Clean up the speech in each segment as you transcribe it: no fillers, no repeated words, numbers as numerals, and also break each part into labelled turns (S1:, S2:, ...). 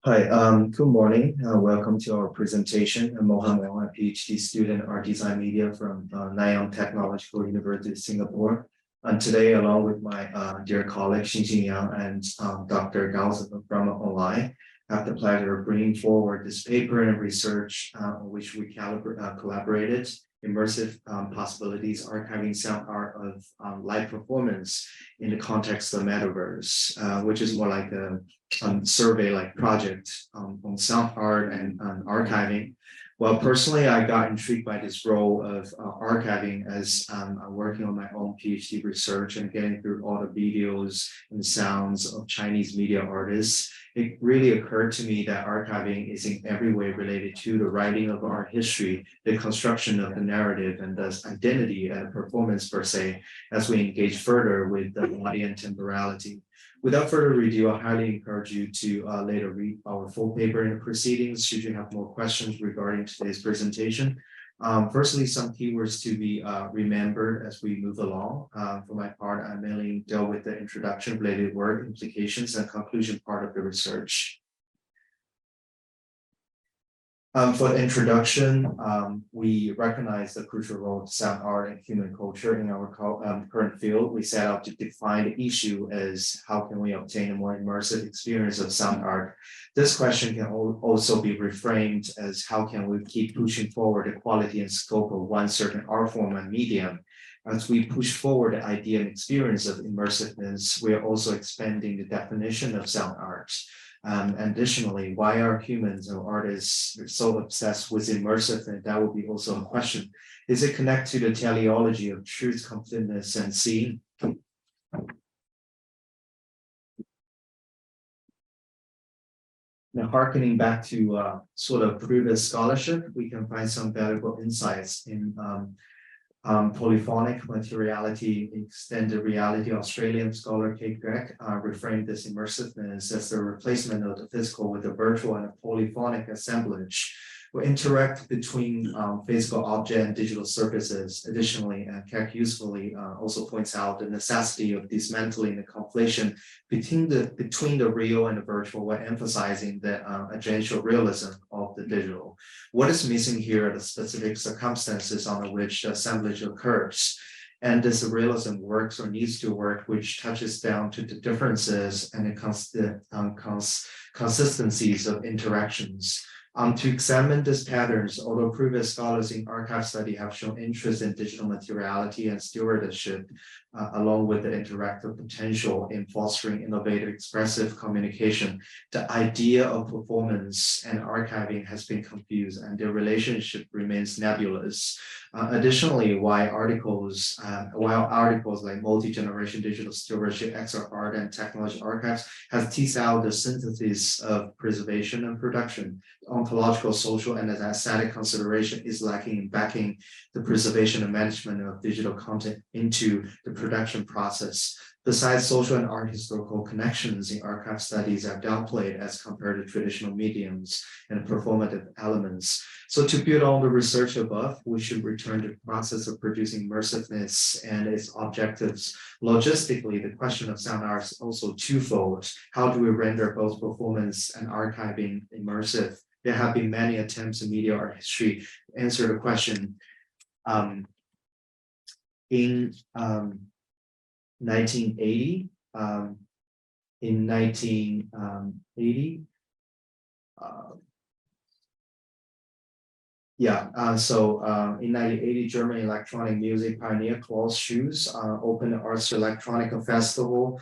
S1: Hi, good morning. Welcome to our presentation. I'm Wang, a PhD student, art design media from Nanyang Technological University, Singapore. And today, along with my dear colleague Xingxing and Dr. Gao from online, I have the pleasure of bringing forward this paper and research on which we collaborated. Immersive possibilities archiving sound art of live performance in the context of Metaverse, which is more like a survey-like project on sound art and archiving. Well, personally, I got intrigued by this role of archiving as I'm working on my own PhD research and getting through all the videos and sounds of Chinese media artists. It really occurred to me that archiving is in every way related to the writing of art history, the construction of the narrative, and thus identity and performance per se, as we engage further with the body and temporality. Without further ado, I highly encourage you to later read our full paper in the proceedings should you have more questions regarding today's presentation. Firstly, some keywords to be remembered as we move along. For my part, I mainly dealt with the introduction, related work, implications, and conclusion part of the research. For the introduction, we recognize the crucial role of sound art and human culture in our current field. We set out to define the issue as how can we obtain a more immersive experience of sound art. This question can also be reframed as how can we keep pushing forward the quality and scope of one certain art form and medium. As we push forward the idea and experience of immersiveness, we are also expanding the definition of sound art. Additionally, why are humans or artists so obsessed with immersiveness? That would be also a question. Is it connected to the teleology of truth, completeness, and seeing? Now, harkening back to sort of previous scholarship, we can find some valuable insights in polyphonic materiality, extended reality. Australian scholar Kate Gregg reframed this immersiveness as the replacement of the physical with a virtual and a polyphonic assemblage. We interact between physical object and digital surfaces. Additionally, Keck usefully also points out the necessity of dismantling the conflation between the real and the virtual, while emphasizing the agential realism of the digital. What is missing here are the specific circumstances under which the assemblage occurs. And this realism works or needs to work, which touches down to the differences and the consistencies of interactions. To examine these patterns, although previous scholars in archive study have shown interest in digital materiality and stewardship, along with the interactive potential in fostering innovative expressive communication, the idea of performance and archiving has been confused and their relationship remains nebulous. Additionally, while articles like multi-generation digital stewardship, XR art, and technology archives has teased out the synthesis of preservation and production, ontological, social, and aesthetic consideration is lacking in backing the preservation and management of digital content into the production process. Besides, social and art historical connections in archive studies are downplayed as compared to traditional mediums and performative elements. So to build on the research above, we should return to the process of producing immersiveness and its objectives. Logistically, the question of sound art is also twofold. How do we render both performance and archiving immersive? There have been many attempts in media art history to answer the question. In 1980, in 1980, in 1980, German electronic music pioneer Klaus Schulze opened the Arts Electronica Festival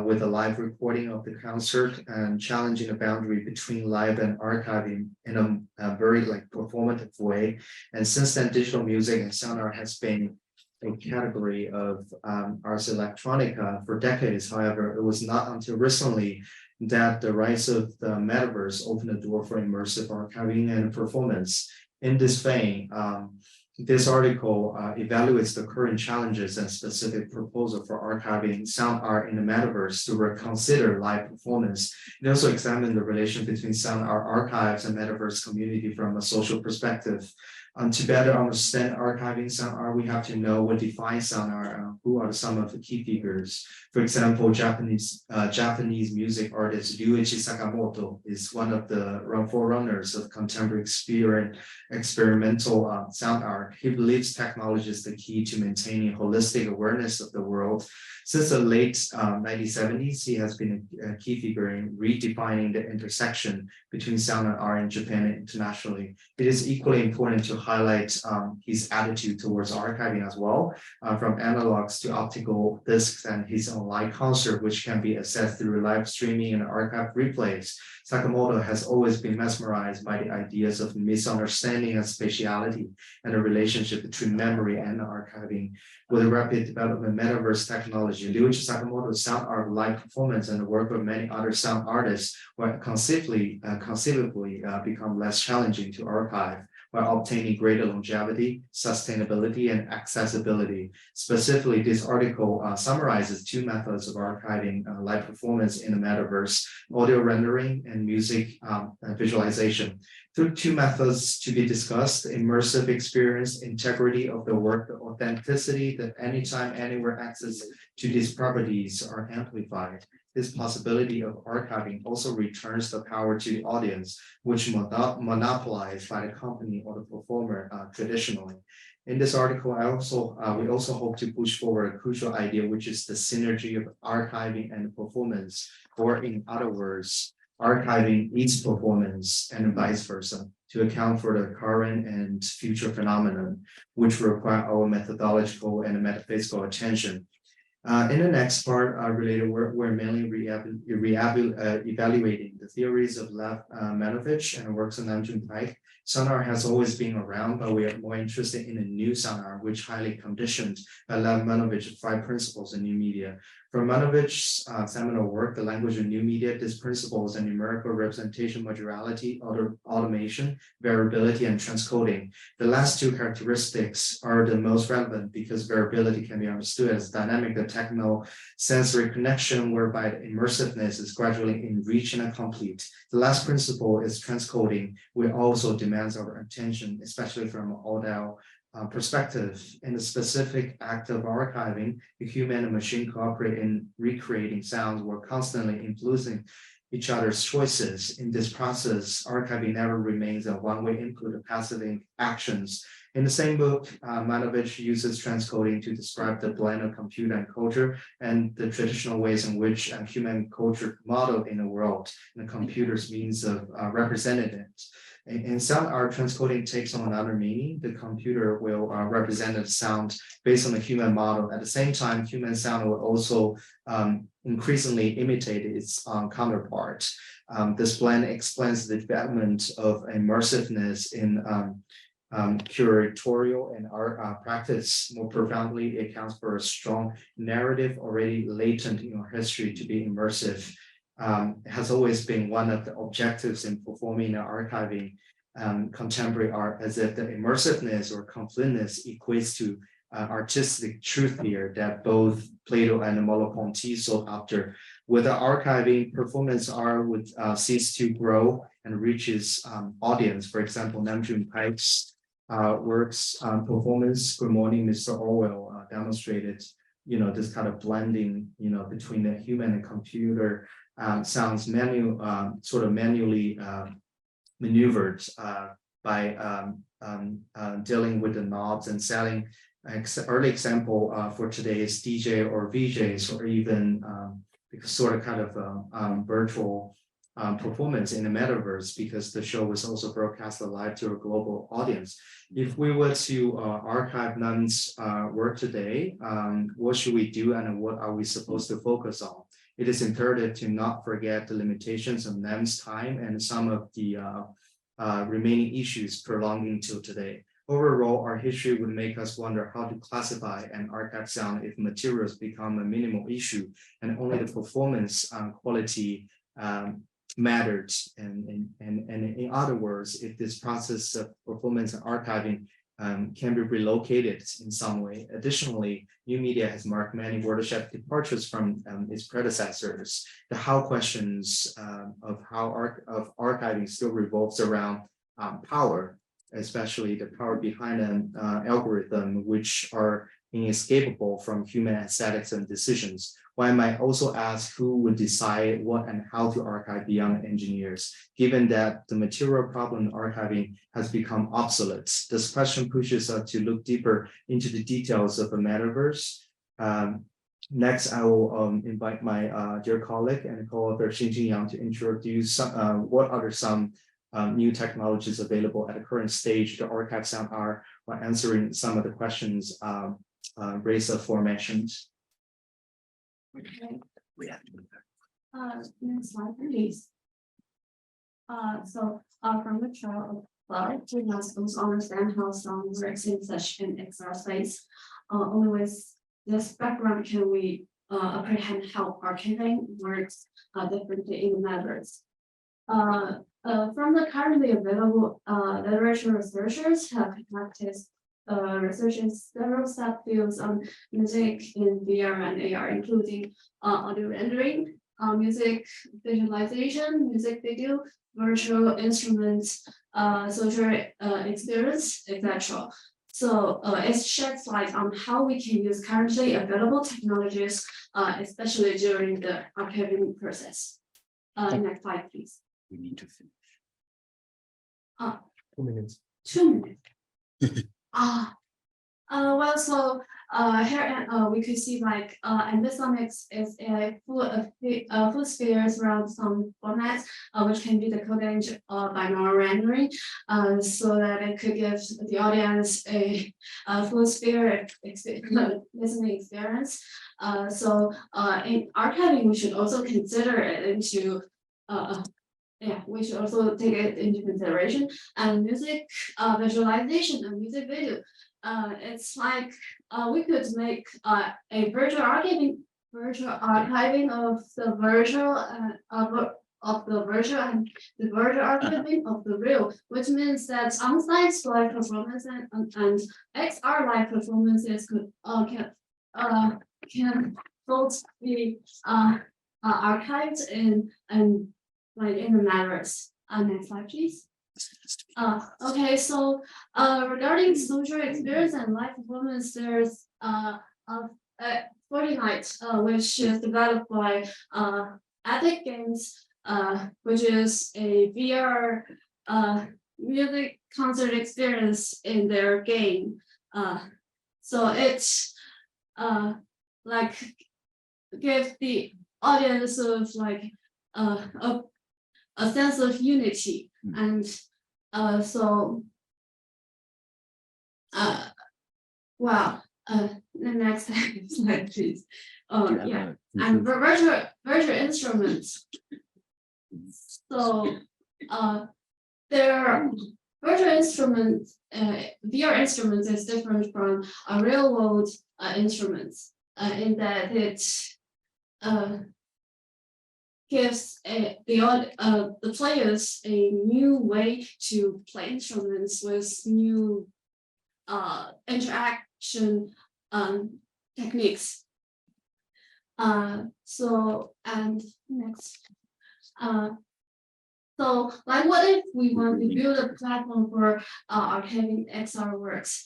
S1: with a live recording of the concert and challenging the boundary between live and archiving in a very performative way. And since then, digital music and sound art has been a category of Ars Electronica for decades. However, it was not until recently that the rise of the Metaverse opened the door for immersive archiving and performance. In this vein, this article evaluates the current challenges and specific proposal for archiving sound art in the Metaverse to reconsider live performance. It also examined the relation between sound art archives and Metaverse community from a social perspective. To better understand archiving sound art, we have to know what defines sound art, who are some of the key figures. For example, Japanese music artist Ryuichi Sakamoto is one of the forerunners of contemporary experimental sound art. He believes technology is the key to maintaining holistic awareness of the world. Since the late 1970s, he has been a key figure in redefining the intersection between sound and art in Japan and internationally. It is equally important to highlight his attitude towards archiving as well, from analogs to optical discs and his online concert, which can be accessed through live streaming and archive replays. Sakamoto has always been mesmerized by the ideas of misunderstanding and spatiality and the relationship between memory and archiving. With the rapid development of Metaverse technology, Ryuichi Sakamoto's sound art live performance and the work of many other sound artists will conceivably become less challenging to archive, while obtaining greater longevity, sustainability, and accessibility. Specifically, this article summarizes two methods of archiving live performance in the metaverse: audio rendering and music visualization. Through two methods to be discussed: immersive experience, integrity of the work, the authenticity, that anytime, anywhere access to these properties are amplified. This possibility of archiving also returns the power to the audience, which monopolized by the company or the performer traditionally. In this article, we also hope to push forward a crucial idea, which is the synergy of archiving and performance, or in other words, archiving its performance and vice versa, to account for the current and future phenomenon, which require our methodological and metaphysical attention. In the next part related, we're mainly evaluating the theories of Lev Manovich and works of Namjoon Paik. Sound art has always been around, but we are more interested in a new sound art, which highly conditioned by Lev Manovich's 5 principles in new media. From Manovich's seminal work, The Language of New Media, these principles are numerical representation, modularity, automation, variability, and transcoding. The last two characteristics are the most relevant because variability can be understood as dynamic and techno-sensory connection, whereby the immersiveness is gradually enriched and complete. The last principle is transcoding, which also demands our attention, especially from audio perspective. In the specific act of archiving, the human and machine cooperate in recreating sounds while constantly influencing each other's choices. In this process, archiving never remains a one-way input of passive actions. In the same book, Manovich uses transcoding to describe the blend of computer and culture and the traditional ways in which human culture modeled in the world, and the computer's means of representing it. In sound art, transcoding takes on another meaning. The computer will represent the sound based on the human model. At the same time, human sound will also increasingly imitate its counterpart. This blend explains the development of immersiveness in curatorial and art practice. More profoundly, it accounts for a strong narrative already latent in our history to be immersive. Has always been one of the objectives in performing and archiving contemporary art, as if the immersiveness or completeness equates to artistic truth here that both Plato and Merleau-Ponty sought after. With the archiving, performance art would cease to grow and reach its audience. For example, Namjoon Paik's works performance, Good Morning, Mr. Orwell, demonstrated, this kind of blending, between the human and computer sounds sort of manually maneuvered by dealing with the knobs and setting. Early example for today is DJ or VJs, or even sort of kind of virtual performance in the metaverse, because the show was also broadcast live to a global audience. If we were to archive Nam's work today, what should we do and what are we supposed to focus on? It is imperative to not forget the limitations of Nam's time and some of the remaining issues prolonging till today. Overall, our history would make us wonder how to classify and archive sound if materials become a minimal issue and only the performance quality mattered. And in other words, if this process of performance and archiving can be relocated in some way. Additionally, new media has marked many watershed departures from its predecessors. The how questions of archiving still revolves around power. especially the power behind an algorithm, which are inescapable from human aesthetics and decisions. One might also ask who would decide what and how to archive beyond engineers, given that the material problem in archiving has become obsolete. This question pushes us to look deeper into the details of the metaverse. Next, I will invite my dear colleague and co-author Xingxing to introduce what are some new technologies available at the current stage to archive sound art while answering some of the questions raised aforementioned.
S2: Okay. Next slide, please. From the trial of we must also understand how sound works in such an XR space. Only with this background can we apprehend how archiving works differently in the metaverse. From the currently available literature, researchers have conducted research in several subfields on music in VR and AR, including audio rendering, music visualization, music video, virtual instruments, social experience, etc. So it sheds light on how we can use currently available technologies, especially during the archiving process. Next slide, please.
S3: We need to finish.
S1: 2 minutes.
S2: 2 minutes. Well, so here we could see like ambisonics is a full spheres around some formats, which can be decoded binaural rendering, so that it could give the audience a full sphere listening experience. So in archiving, we should also consider it into we should also take it into consideration. And music visualization and music video. It's like we could make a virtual archiving of the virtual of the virtual and the virtual archiving of the real, which means that on-site live performance and XR live performances could can both be archived in the metaverse. Next slide, please. Okay, so regarding social experience and live performance, there's Fortnite, which is developed by Epic Games, which is a VR music concert experience in their game. So it's like give the audience of like a sense of unity, and well, the next slide, please. Yeah, and virtual instruments. So their virtual instruments, VR instruments is different from real world instruments in that it gives the players a new way to play instruments with new interaction techniques. So and next. So like what if we want to build a platform for archiving XR works?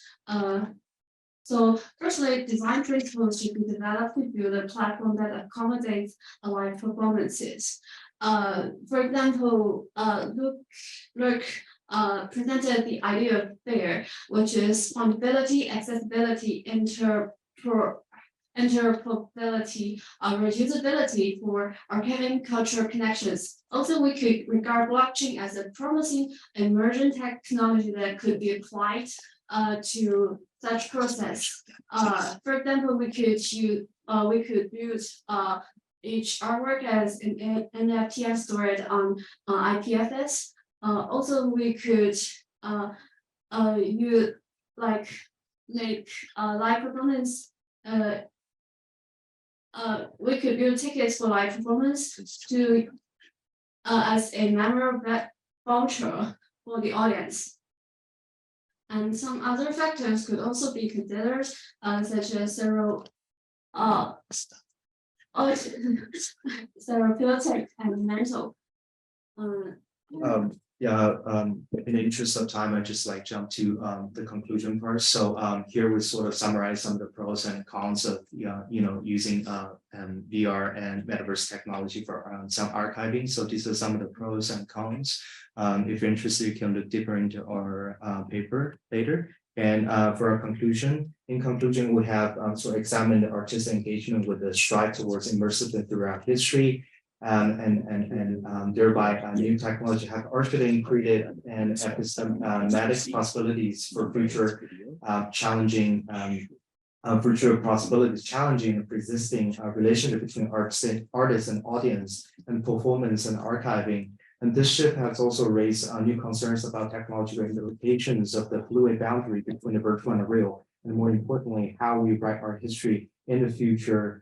S2: So firstly, design principles should be developed to build a platform that accommodates live performances. For example, Luke presented the idea of FAIR, which is fundability, accessibility, interoperability, reusability for archiving cultural connections. Also, we could regard blockchain as a promising emerging technology that could be applied to such process. For example, we could build each artwork as an NFT and store it on IPFS. Also, we could make live performance. We could build tickets for live performance to as a memorable voucher for the audience. And some other factors could also be considered, such as therapeutic and mental.
S1: In the interest of time, I just like jump to the conclusion part. So here we sort of summarize some of the pros and cons of using VR and metaverse technology for some archiving. So these are some of the pros and cons. If you're interested, you can look deeper into our paper later. And for our conclusion, in conclusion, we have sort of examined the artistic engagement with the strive towards immersive throughout history. Thereby new technology have archiving created and epistemic possibilities for future challenging future possibilities challenging the existing relationship between artists and audience and performance and archiving. And this shift has also raised new concerns about technological implications of the fluid boundary between the virtual and the real, and more importantly, how we write our history in the future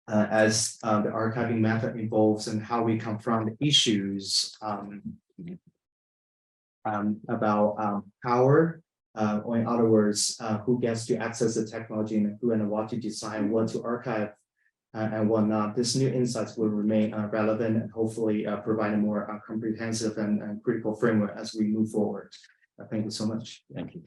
S1: as the archiving method evolves and how we confront issues about power, or in other words, who gets to access the technology and who and what to design, what to archive and whatnot. This new insights will remain relevant and hopefully provide a more comprehensive and critical framework as we move forward. Thank you so much.
S3: Thank you.